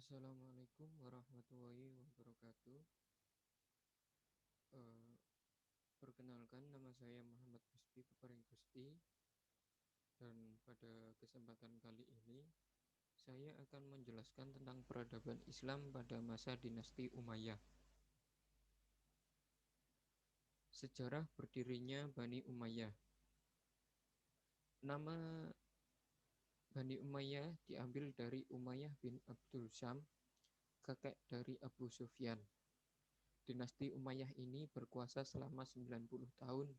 Assalamualaikum warahmatullahi wabarakatuh. Eh, Perkenalkan, nama saya Muhammad Huspi Peparing Gusti, dan pada kesempatan kali ini saya akan menjelaskan tentang peradaban Islam pada masa dinasti Umayyah. Sejarah berdirinya Bani Umayyah. Nama Bani Umayyah diambil dari Umayyah bin Abdul Syam, kakek dari Abu Sufyan. Dinasti Umayyah ini berkuasa selama 90 tahun,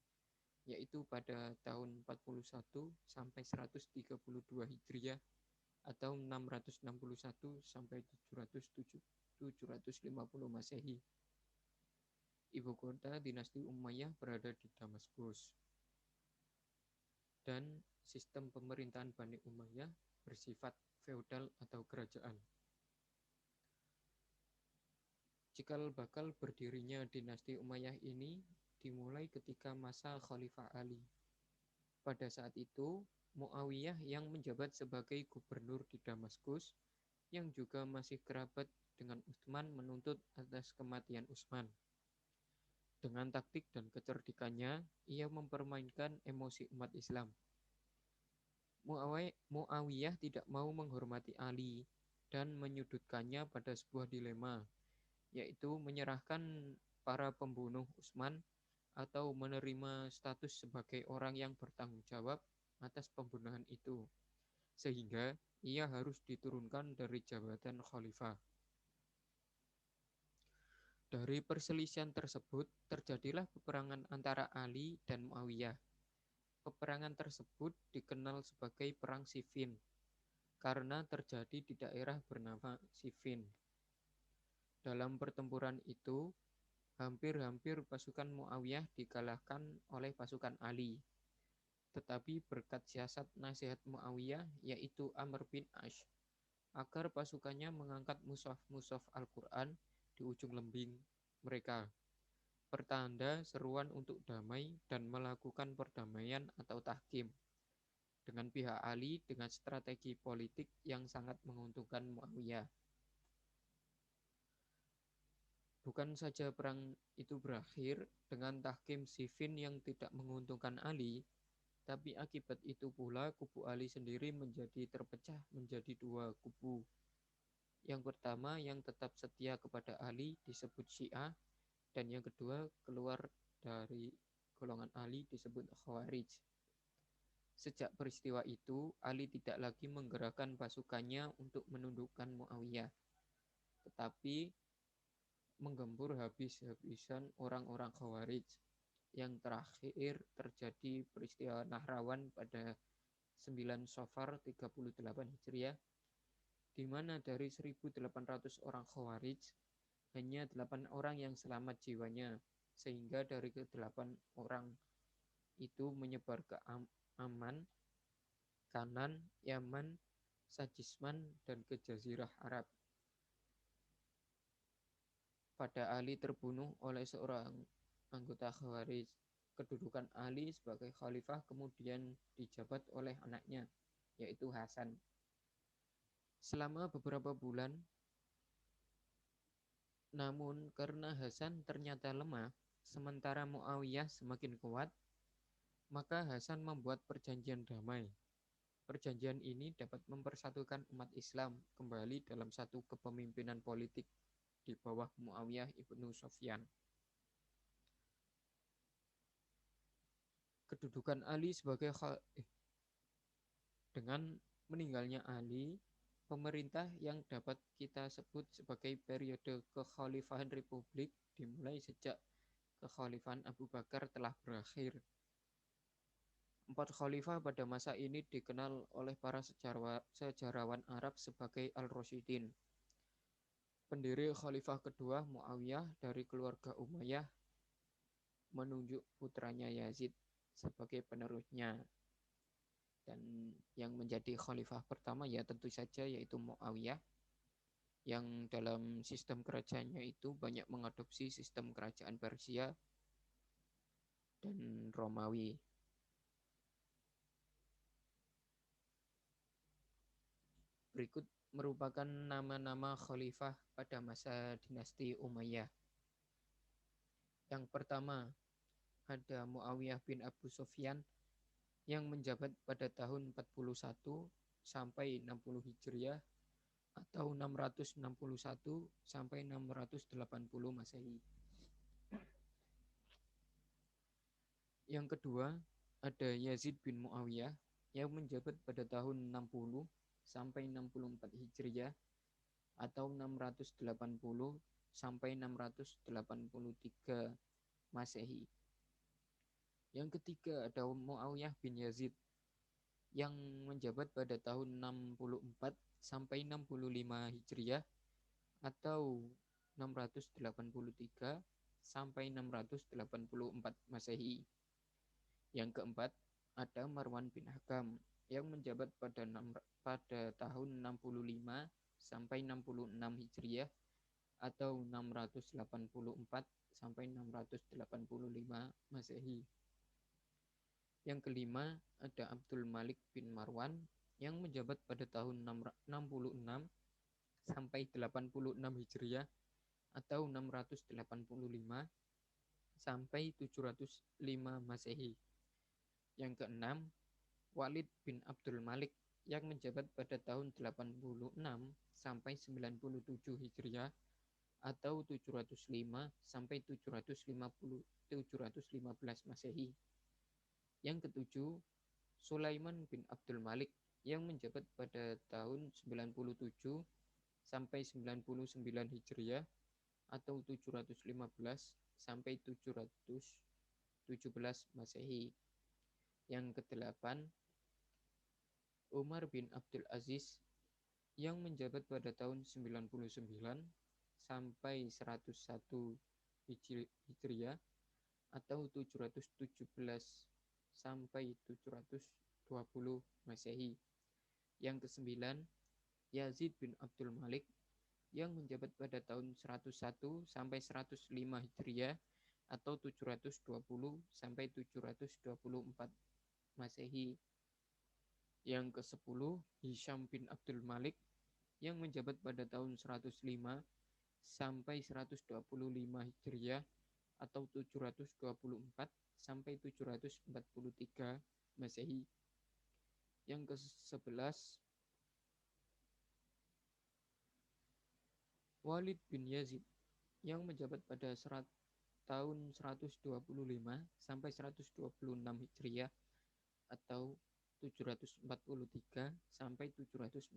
yaitu pada tahun 41 sampai 132 Hijriah atau 661 sampai 750 Masehi. Ibu kota dinasti Umayyah berada di Damaskus. Dan sistem pemerintahan Bani Umayyah bersifat feodal atau kerajaan. Cikal bakal berdirinya dinasti Umayyah ini dimulai ketika masa Khalifah Ali. Pada saat itu, Muawiyah yang menjabat sebagai gubernur di Damaskus, yang juga masih kerabat dengan Utsman, menuntut atas kematian Utsman. Dengan taktik dan kecerdikannya, ia mempermainkan emosi umat Islam. Muawiyah tidak mau menghormati Ali dan menyudutkannya pada sebuah dilema, yaitu menyerahkan para pembunuh Utsman atau menerima status sebagai orang yang bertanggung jawab atas pembunuhan itu, sehingga ia harus diturunkan dari jabatan khalifah. Dari perselisihan tersebut, terjadilah peperangan antara Ali dan Muawiyah. Peperangan tersebut dikenal sebagai Perang Siffin, karena terjadi di daerah bernama Siffin. Dalam pertempuran itu, hampir-hampir pasukan Muawiyah dikalahkan oleh pasukan Ali. Tetapi berkat siasat nasihat Muawiyah, yaitu Amr bin Ash, agar pasukannya mengangkat mushaf-mushaf Al-Quran di ujung lembing mereka, pertanda seruan untuk damai dan melakukan perdamaian atau tahkim dengan pihak Ali dengan strategi politik yang sangat menguntungkan Muawiyah. Bukan saja perang itu berakhir dengan tahkim Siffin yang tidak menguntungkan Ali, tapi akibat itu pula kubu Ali sendiri menjadi terpecah menjadi dua kubu. Yang pertama yang tetap setia kepada Ali disebut Syiah, dan yang kedua keluar dari golongan Ali disebut Khawarij. Sejak peristiwa itu, Ali tidak lagi menggerakkan pasukannya untuk menundukkan Muawiyah, tetapi menggempur habis-habisan orang-orang Khawarij. Yang terakhir terjadi peristiwa Nahrawan pada 9 Safar 38 Hijriah, di mana dari 1.800 orang Khawarij, hanya 8 orang yang selamat jiwanya, sehingga dari ke-8 orang itu menyebar ke Aman, Kanan, Yaman, Sajisman, dan ke Jazirah Arab. Pada Ali terbunuh oleh seorang anggota Khawarij. Kedudukan Ali sebagai khalifah kemudian dijabat oleh anaknya, yaitu Hasan. Selama beberapa bulan, namun karena Hasan ternyata lemah, sementara Muawiyah semakin kuat, maka Hasan membuat perjanjian damai. Perjanjian ini dapat mempersatukan umat Islam kembali dalam satu kepemimpinan politik di bawah Muawiyah ibnu Sufyan. Kedudukan Ali sebagai dengan meninggalnya Ali, pemerintah yang dapat kita sebut sebagai periode kekhalifahan Republik dimulai sejak kekhalifahan Abu Bakar telah berakhir. 4 khalifah pada masa ini dikenal oleh para sejarawan Arab sebagai Al-Rasyidin. Pendiri khalifah kedua Muawiyah dari keluarga Umayyah menunjuk putranya Yazid sebagai penerusnya. Dan yang menjadi khalifah pertama ya tentu saja yaitu Muawiyah, yang dalam sistem kerajaannya itu banyak mengadopsi sistem kerajaan Persia dan Romawi. Berikut merupakan nama-nama khalifah pada masa dinasti Umayyah. Yang pertama, ada Muawiyah bin Abu Sufyan yang menjabat pada tahun 41 sampai 60 Hijriah atau 661 sampai 680 Masehi. Yang kedua, ada Yazid bin Muawiyah yang menjabat pada tahun 60 sampai 64 Hijriah atau 680 sampai 683 Masehi. Yang ketiga ada Muawiyah bin Yazid yang menjabat pada tahun 64 sampai 65 Hijriah atau 683 sampai 684 Masehi. Yang keempat ada Marwan bin Hakam yang menjabat pada tahun 65 sampai 66 Hijriah atau 684 sampai 685 Masehi. Yang kelima ada Abdul Malik bin Marwan yang menjabat pada tahun 66 sampai 86 Hijriah atau 685 sampai 705 Masehi. Yang keenam, Walid bin Abdul Malik yang menjabat pada tahun 86 sampai 97 Hijriah atau 705 sampai 715 Masehi. Yang ketujuh, Sulaiman bin Abdul Malik yang menjabat pada tahun 97 sampai 99 Hijriah atau 715 sampai 717 Masehi. Yang kedelapan, Umar bin Abdul Aziz yang menjabat pada tahun 99 sampai 101 Hijriah atau 717 sampai 720 Masehi. Yang kesembilan, Yazid bin Abdul Malik yang menjabat pada tahun 101 sampai 105 Hijriah atau 720 sampai 724 Masehi. Yang ke-10, Hisham bin Abdul Malik yang menjabat pada tahun 105 sampai 125 Hijriah atau 724 sampai 743 Masehi. Yang ke-11, Walid bin Yazid yang menjabat pada tahun 125 sampai 126 Hijriah atau 743 sampai 744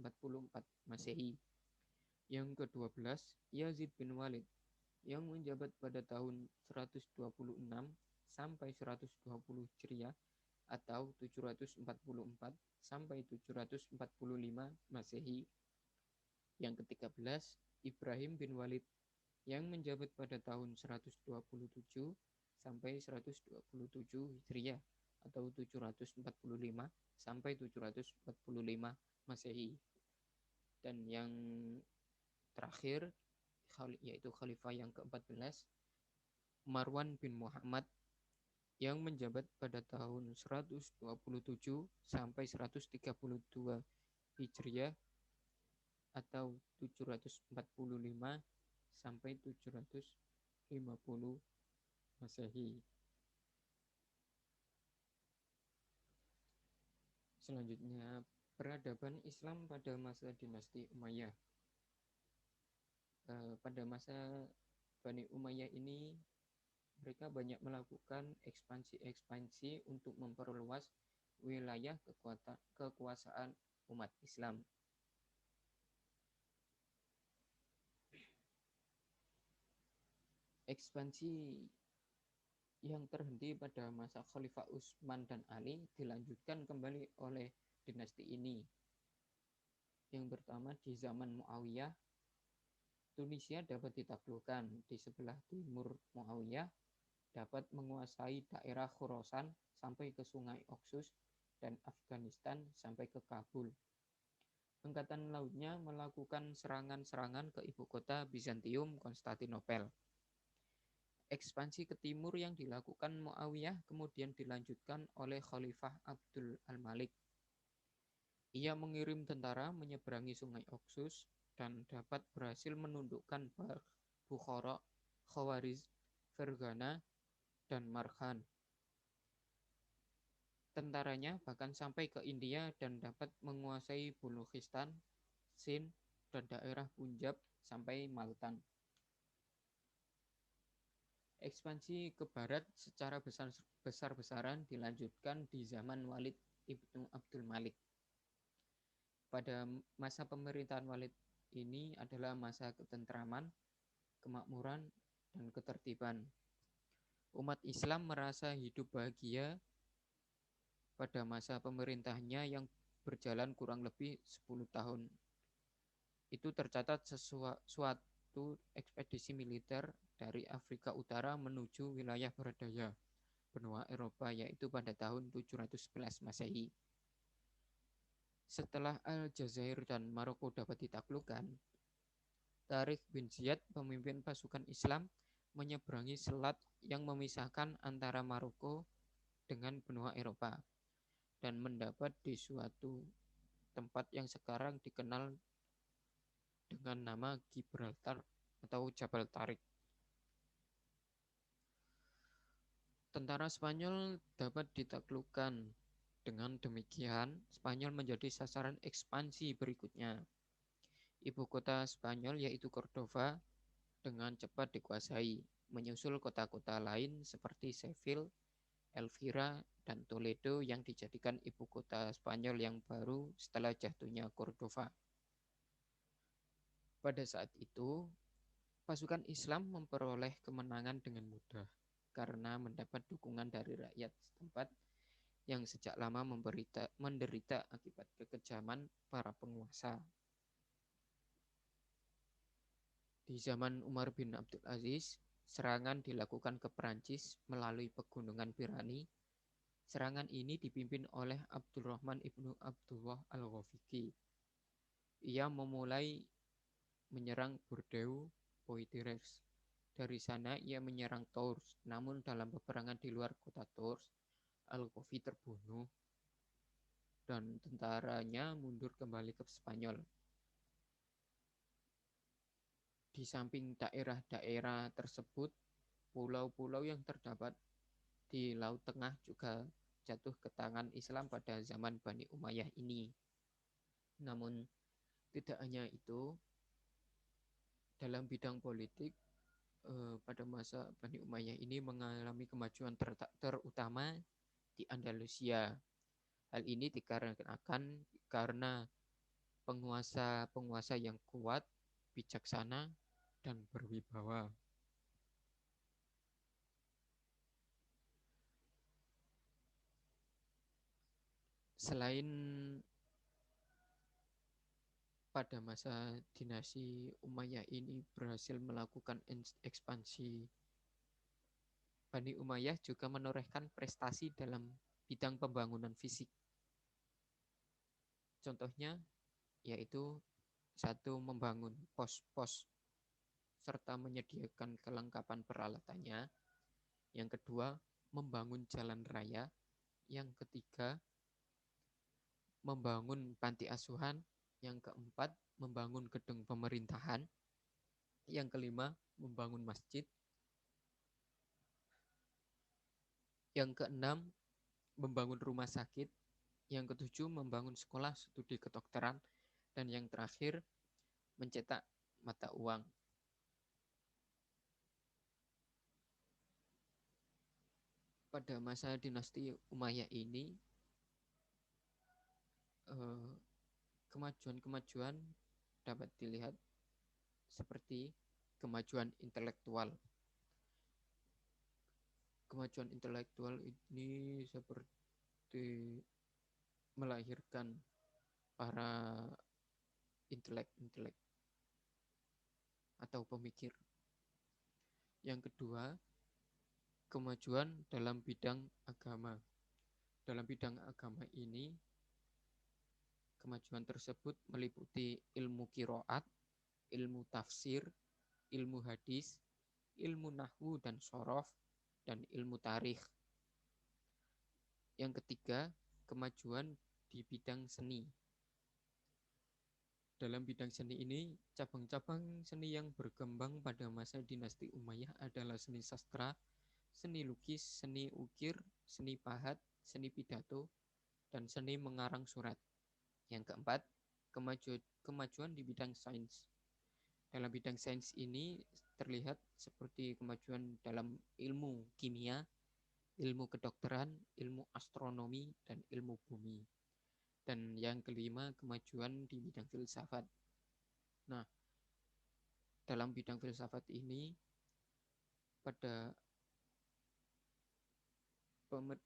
Masehi. Yang ke-12, Yazid bin Walid yang menjabat pada tahun 126 sampai 120 Hijriah atau 744 sampai 745 Masehi. Yang ke-13, Ibrahim bin Walid yang menjabat pada tahun 127 sampai 127 Hijriah atau 745 sampai 745 Masehi. Dan yang terakhir yaitu khalifah yang ke-14, Marwan bin Muhammad yang menjabat pada tahun 127 sampai 132 Hijriah atau 745 sampai 750 Masehi. Selanjutnya, peradaban Islam pada masa dinasti Umayyah. Pada masa Bani Umayyah ini, mereka banyak melakukan ekspansi-ekspansi untuk memperluas wilayah kekuasaan umat Islam. Ekspansi yang terhenti pada masa Khalifah Utsman dan Ali dilanjutkan kembali oleh dinasti ini. Yang pertama, di zaman Muawiyah, Tunisia dapat ditaklukkan. Di sebelah timur Muawiyah dapat menguasai daerah Khorasan sampai ke Sungai Oxus dan Afghanistan sampai ke Kabul. Angkatan lautnya melakukan serangan-serangan ke ibu kota Bizantium, Konstantinopel. Ekspansi ke timur yang dilakukan Muawiyah kemudian dilanjutkan oleh Khalifah Abdul al-Malik. Ia mengirim tentara menyeberangi sungai Oxus dan dapat berhasil menundukkan Bukhara, Khawarizm, Fergana, dan Marghan. Tentaranya bahkan sampai ke India dan dapat menguasai Balochistan, Sind, dan daerah Punjab sampai Multan. Ekspansi ke barat secara besar-besaran dilanjutkan di zaman Walid ibnu Abdul Malik. Pada masa pemerintahan Walid ini adalah masa ketentraman, kemakmuran, dan ketertiban. Umat Islam merasa hidup bahagia pada masa pemerintahnya yang berjalan kurang lebih 10 tahun. Itu tercatat suatu ekspedisi militer dari Afrika Utara menuju wilayah barat daya benua Eropa, yaitu pada tahun 711 Masehi. Setelah Aljazair dan Maroko dapat ditaklukkan, Tariq bin Ziyad, pemimpin pasukan Islam, menyeberangi selat yang memisahkan antara Maroko dengan benua Eropa dan mendapat di suatu tempat yang sekarang dikenal dengan nama Gibraltar atau Jabal Tariq. Tentara Spanyol dapat ditaklukkan. Dengan demikian, Spanyol menjadi sasaran ekspansi berikutnya. Ibu kota Spanyol yaitu Cordova dengan cepat dikuasai, menyusul kota-kota lain seperti Seville, Elvira, dan Toledo yang dijadikan ibu kota Spanyol yang baru setelah jatuhnya Cordova. Pada saat itu, pasukan Islam memperoleh kemenangan dengan mudah karena mendapat dukungan dari rakyat setempat yang sejak lama menderita akibat kekejaman para penguasa. Di zaman Umar bin Abdul Aziz, serangan dilakukan ke Perancis melalui pegunungan Pirani. Serangan ini dipimpin oleh Abdurrahman ibnu Abdullah al-Ghafiqi. Ia memulai menyerang Bordeaux, Poitiers. Dari sana ia menyerang Tours, namun dalam peperangan di luar kota Tours, Al-Ghafiqi terbunuh dan tentaranya mundur kembali ke Spanyol. Di samping daerah-daerah tersebut, pulau-pulau yang terdapat di Laut Tengah juga jatuh ke tangan Islam pada zaman Bani Umayyah ini. Namun, tidak hanya itu, dalam bidang politik, pada masa Bani Umayyah ini mengalami kemajuan terutama di Andalusia. Hal ini dikarenakan karena penguasa-penguasa yang kuat, bijaksana, dan berwibawa. Selain pada masa dinasti Umayyah ini berhasil melakukan ekspansi, Bani Umayyah juga menorehkan prestasi dalam bidang pembangunan fisik. Contohnya yaitu satu, membangun pos-pos serta menyediakan kelengkapan peralatannya. Yang kedua, membangun jalan raya. Yang ketiga, membangun panti asuhan. Yang keempat, membangun gedung pemerintahan. Yang kelima, membangun masjid. Yang keenam, membangun rumah sakit. Yang ketujuh, membangun sekolah studi kedokteran. Dan yang terakhir, mencetak mata uang. Pada masa dinasti Umayyah ini, kemajuan-kemajuan dapat dilihat seperti kemajuan intelektual. Kemajuan intelektual ini seperti melahirkan para intelek-intelek atau pemikir. Yang kedua, kemajuan dalam bidang agama. Dalam bidang agama ini, kemajuan tersebut meliputi ilmu qiraat, ilmu tafsir, ilmu hadis, ilmu nahwu dan shorof, dan ilmu tarikh. Yang ketiga, kemajuan di bidang seni. Dalam bidang seni ini, cabang-cabang seni yang berkembang pada masa dinasti Umayyah adalah seni sastra, seni lukis, seni ukir, seni pahat, seni pidato, dan seni mengarang surat. Yang keempat, kemajuan di bidang sains. Dalam bidang sains ini terlihat seperti kemajuan dalam ilmu kimia, ilmu kedokteran, ilmu astronomi, dan ilmu bumi. Dan yang kelima, kemajuan di bidang filsafat. Nah, dalam bidang filsafat ini, pada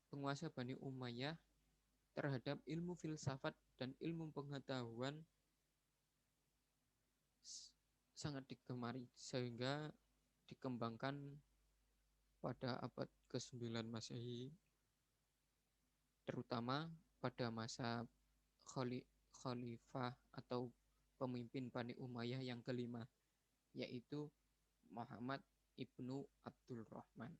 penguasa Bani Umayyah terhadap ilmu filsafat dan ilmu pengetahuan sangat digemari sehingga dikembangkan pada abad ke-9 Masehi, terutama pada masa khalifah atau pemimpin Bani Umayyah yang kelima, yaitu Muhammad ibnu Abdul Rahman.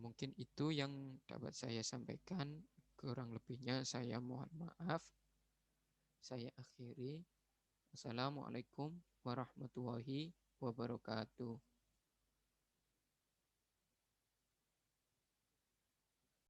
Mungkin itu yang dapat saya sampaikan. Kurang lebihnya saya mohon maaf. Saya akhiri. Assalamualaikum warahmatullahi wabarakatuh.